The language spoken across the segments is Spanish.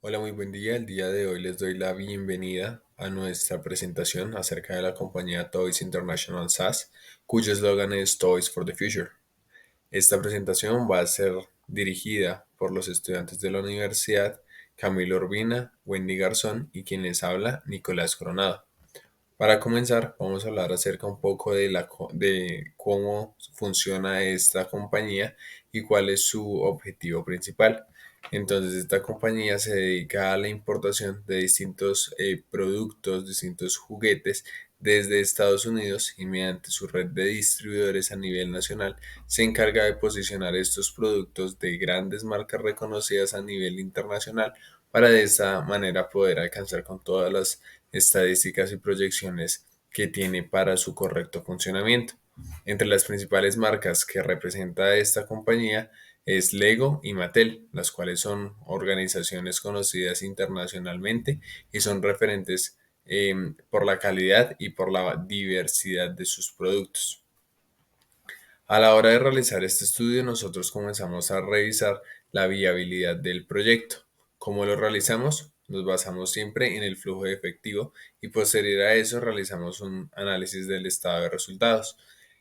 Hola, muy buen día. El día de hoy les doy la bienvenida a nuestra presentación acerca de la compañía Toys International SAS, cuyo eslogan es Toys for the Future. Esta presentación va a ser dirigida por los estudiantes de la universidad Camilo Urbina, Wendy Garzón y quien les habla, Nicolás Coronado. Para comenzar, vamos a hablar acerca un poco de cómo funciona esta compañía y cuál es su objetivo principal. Entonces, esta compañía se dedica a la importación de distintos productos, distintos juguetes desde Estados Unidos y mediante su red de distribuidores a nivel nacional se encarga de posicionar estos productos de grandes marcas reconocidas a nivel internacional para de esta manera poder alcanzar con todas las estadísticas y proyecciones que tiene para su correcto funcionamiento. Entre las principales marcas que representa esta compañía es Lego y Mattel, las cuales son organizaciones conocidas internacionalmente y son referentes por la calidad y por la diversidad de sus productos. A la hora de realizar este estudio, nosotros comenzamos a revisar la viabilidad del proyecto. ¿Cómo lo realizamos? Nos basamos siempre en el flujo de efectivo y posterior a eso realizamos un análisis del estado de resultados.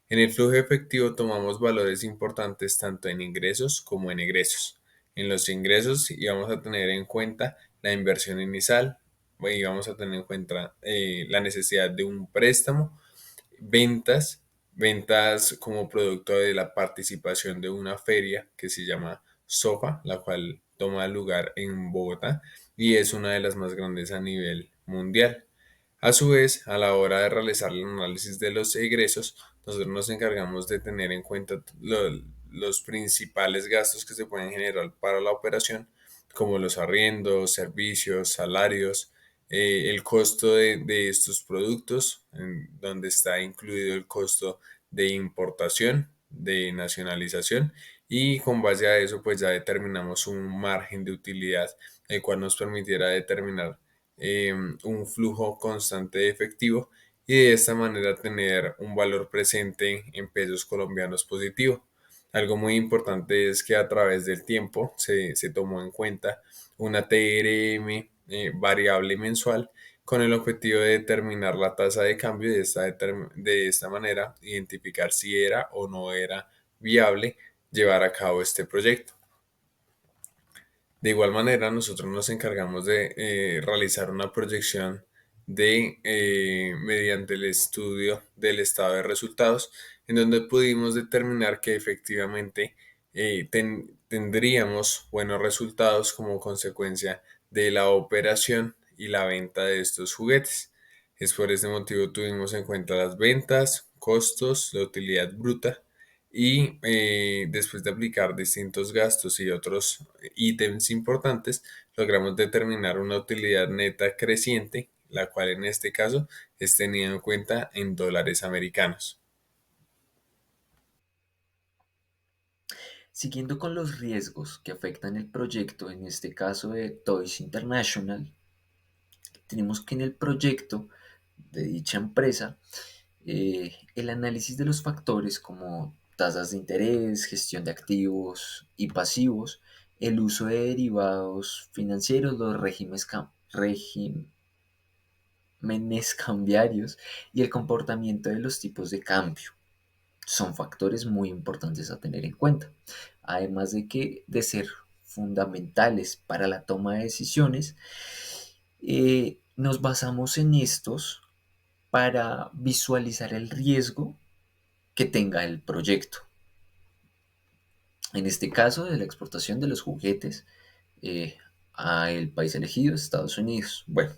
En el flujo de efectivo tomamos valores importantes tanto en ingresos como en egresos. En los ingresos íbamos a tener en cuenta la inversión inicial, íbamos a tener en cuenta la necesidad de un préstamo, ventas, ventas como producto de la participación de una feria que se llama SOFA, la cual toma lugar en Bogotá y es una de las más grandes a nivel mundial. A su vez, a la hora de realizar el análisis de los egresos, nosotros nos encargamos de tener en cuenta los principales gastos que se pueden generar para la operación, como los arriendos, servicios, salarios, el costo de estos productos, en donde está incluido el costo de importación, de nacionalización, y con base a eso, pues ya determinamos un margen de utilidad, el cual nos permitiera determinar un flujo constante de efectivo y de esta manera tener un valor presente en pesos colombianos positivo. Algo muy importante es que a través del tiempo se tomó en cuenta una TRM variable mensual con el objetivo de determinar la tasa de cambio y de esta manera identificar si era o no era viable llevar a cabo este proyecto. De igual manera, nosotros nos encargamos de realizar una proyección mediante el estudio del estado de resultados, en donde pudimos determinar que efectivamente tendríamos buenos resultados como consecuencia de la operación y la venta de estos juguetes. Es por este motivo tuvimos en cuenta las ventas, costos, la utilidad bruta y después de aplicar distintos gastos y otros ítems importantes, logramos determinar una utilidad neta creciente, la cual en este caso es tenida en cuenta en dólares americanos. Siguiendo con los riesgos que afectan el proyecto, en este caso de Toys International, tenemos que en el proyecto de dicha empresa, el análisis de los factores como tasas de interés, gestión de activos y pasivos, el uso de derivados financieros, los regímenes cambiarios y el comportamiento de los tipos de cambio son factores muy importantes a tener en cuenta. Además de ser fundamentales para la toma de decisiones, nos basamos en estos para visualizar el riesgo que tenga el proyecto. En este caso, de la exportación de los juguetes al país elegido, Estados Unidos. Bueno,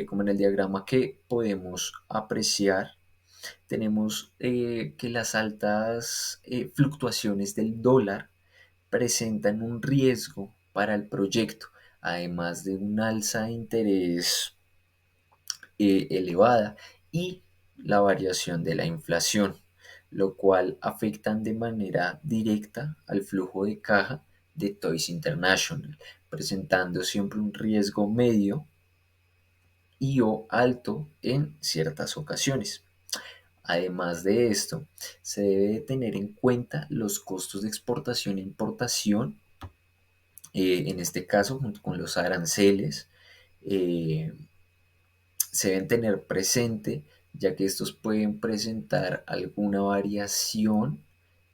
como en el diagrama que podemos apreciar, tenemos que las altas fluctuaciones del dólar presentan un riesgo para el proyecto, además de un alza de interés elevada y la variación de la inflación, lo cual afectan de manera directa al flujo de caja de Toys International, presentando siempre un riesgo medio y o alto en ciertas ocasiones. Además de esto, se debe tener en cuenta los costos de exportación e importación En este caso, junto con los aranceles, eh, se deben tener presente, ya que estos pueden presentar alguna variación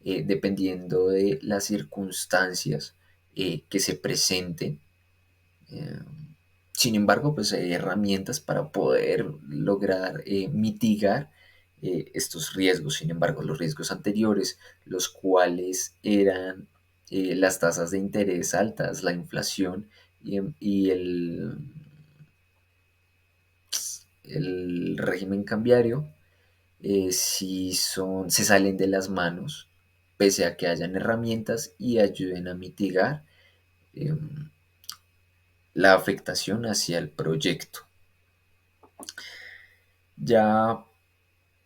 dependiendo de las circunstancias que se presenten. Eh, Sin embargo, pues hay herramientas para poder lograr mitigar estos riesgos. Sin embargo, los riesgos anteriores, los cuales eran las tasas de interés altas, la inflación y el régimen cambiario, si se salen de las manos, pese a que hayan herramientas y ayuden a mitigar eh, la afectación hacia el proyecto. Ya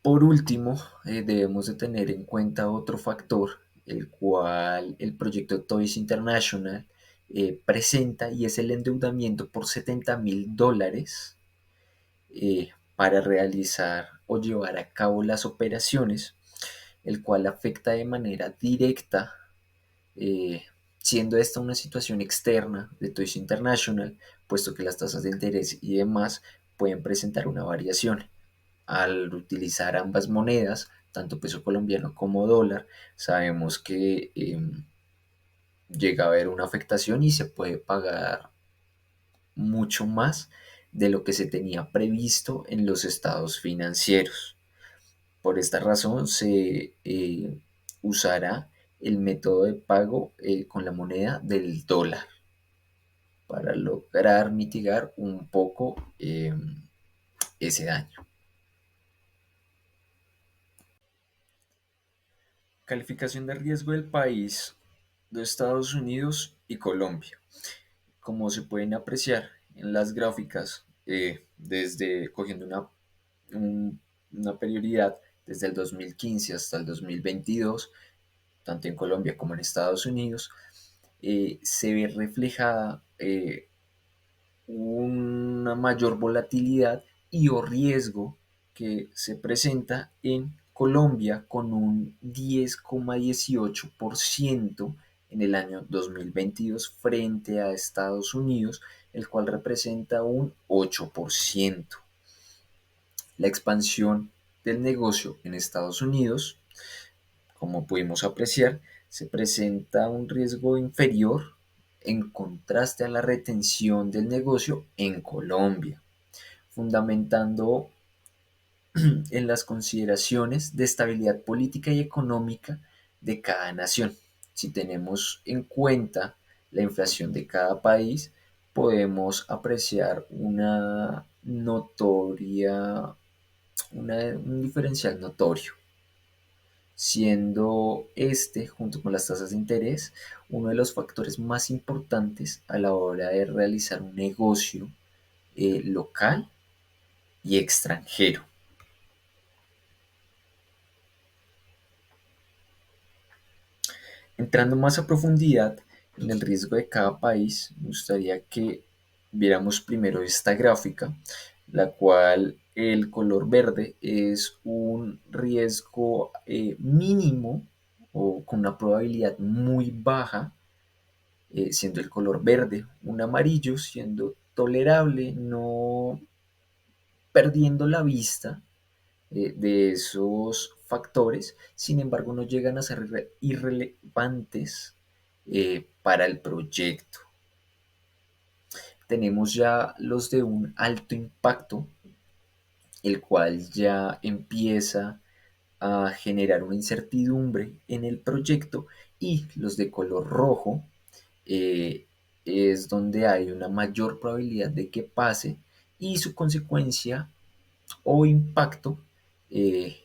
por último, debemos de tener en cuenta otro factor, el cual el proyecto Toys International presenta, y es el endeudamiento por $70,000 para realizar o llevar a cabo las operaciones, el cual afecta de manera directa, eh, siendo esta una situación externa de Toys International, puesto que las tasas de interés y demás pueden presentar una variación. Al utilizar ambas monedas, tanto peso colombiano como dólar, sabemos que llega a haber una afectación y se puede pagar mucho más de lo que se tenía previsto en los estados financieros. Por esta razón se usará el método de pago con la moneda del dólar para lograr mitigar un poco ese daño. Calificación de riesgo del país de Estados Unidos y Colombia. Como se pueden apreciar en las gráficas, desde cogiendo una prioridad desde el 2015 hasta el 2022, tanto en Colombia como en Estados Unidos, se ve reflejada una mayor volatilidad y o riesgo que se presenta en Colombia con un 10,18% en el año 2022 frente a Estados Unidos, el cual representa un 8%. La expansión del negocio en Estados Unidos, como pudimos apreciar, se presenta un riesgo inferior en contraste a la retención del negocio en Colombia, fundamentando en las consideraciones de estabilidad política y económica de cada nación. Si tenemos en cuenta la inflación de cada país, podemos apreciar un diferencial notorio, siendo este, junto con las tasas de interés, uno de los factores más importantes a la hora de realizar un negocio local y extranjero. Entrando más a profundidad en el riesgo de cada país, me gustaría que viéramos primero esta gráfica, la cual el color verde es un riesgo mínimo o con una probabilidad muy baja, siendo el color verde, un amarillo siendo tolerable, no perdiendo la vista de esos factores, sin embargo no llegan a ser irrelevantes para el proyecto. Tenemos ya los de un alto impacto, el cual ya empieza a generar una incertidumbre en el proyecto, y los de color rojo eh, es donde hay una mayor probabilidad de que pase y su consecuencia o impacto eh,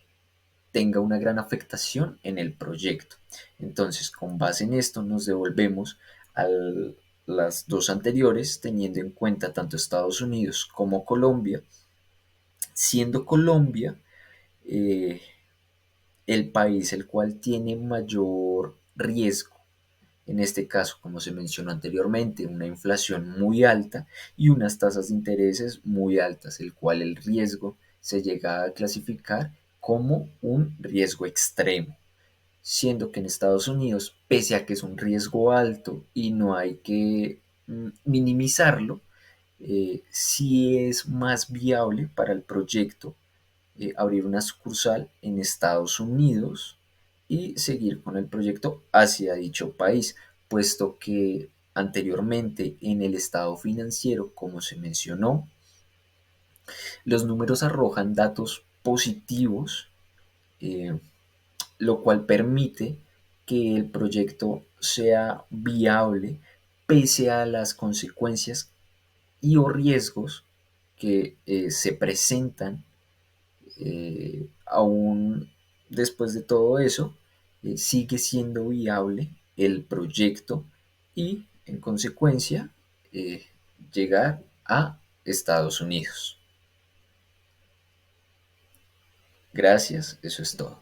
tenga una gran afectación en el proyecto. Entonces, con base en esto, nos devolvemos a las dos anteriores, teniendo en cuenta tanto Estados Unidos como Colombia, siendo Colombia eh, el país el cual tiene mayor riesgo. En este caso, como se mencionó anteriormente, una inflación muy alta y unas tasas de intereses muy altas, el cual el riesgo se llega a clasificar como un riesgo extremo. siendo que en Estados Unidos, pese a que es un riesgo alto y no hay que minimizarlo, sí es más viable para el proyecto abrir una sucursal en Estados Unidos y seguir con el proyecto hacia dicho país, puesto que anteriormente en el estado financiero, como se mencionó, los números arrojan datos positivos, eh, lo cual permite que el proyecto sea viable pese a las consecuencias y o riesgos que se presentan aún después de todo eso. Sigue siendo viable el proyecto y en consecuencia eh, llegar a Estados Unidos. Gracias, eso es todo.